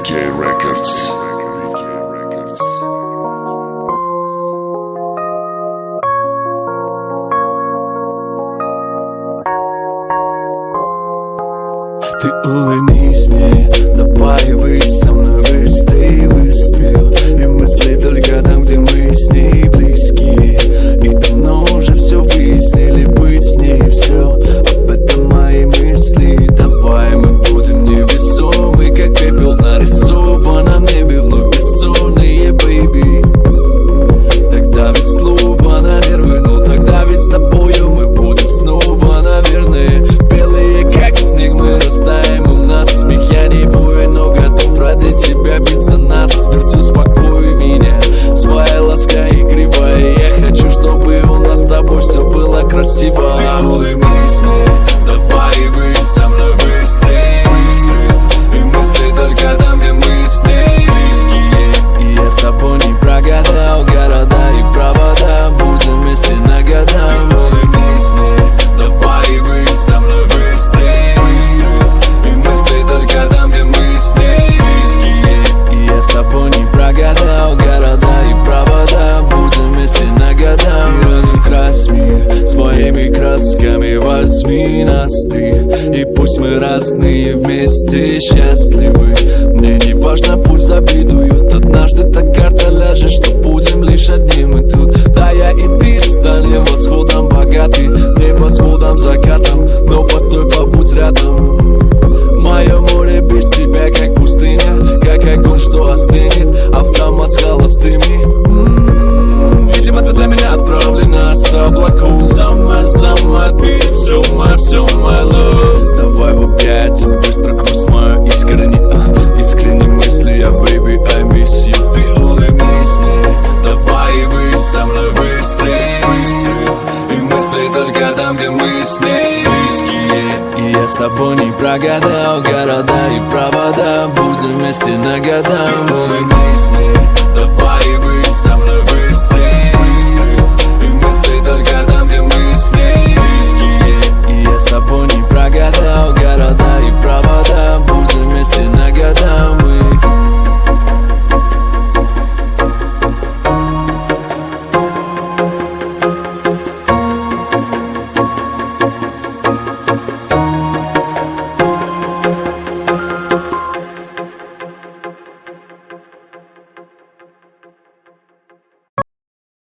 VK Records. Ты улыбнись мне, давай выйдь со мной быстрей, выстрел. И мысли только там, где мы с ней близки. И давно уже все выяснили, быть с ней все. Об этом мои мысли. Давай мы будем невесомы, как пепел нарисован на небе вновь бессонные, бэйби. Тогда ведь слово на нервы, но тогда ведь с тобою мы будем снова, наверное. Белые как снег, мы растаем, у нас смех. Я не воин, но готов ради тебя биться насмерть. Успокой меня, своя ласка игривая. Я хочу, чтобы у нас с тобой все было красиво. Ты улыбнись мне, давай выйдь со мной быстрее, и мысли только там, где мы с ней близкие. И я с тобой не прогадал города и провода, будем вместе на года. Улыбнись мне, давай выйдь со мной быстрее, и мысли только там, где мы с ней близкие. И я с тобой не прогадал города и провода, будем вместе на года. Разукрась мир своими красками, возьми нас ты, и пусть мы разные, вместе счастливы. Мне не важно, пусть завидуют, однажды так карта ляжет, что будем лишь одни мы тут. Да, я и ты станем восходом богаты, небосводом, закатом, но постой, побудь рядом. Мое море без тебя как пустыня, как огонь, что остынет, автомат с холостыми. Видимо, ты для меня отправлена с облаков. Самая ты, все my love. Давай в объятия, быстро грусть мою искренние мысли, я, baby, I miss you. Ты улыбнись мне, давай выйдь со мной быстрее, и мысли только там, где мы с ней близкие. И я с тобой не прогадал города и провода, будем вместе на года. Улыбнись мне, давай выйдь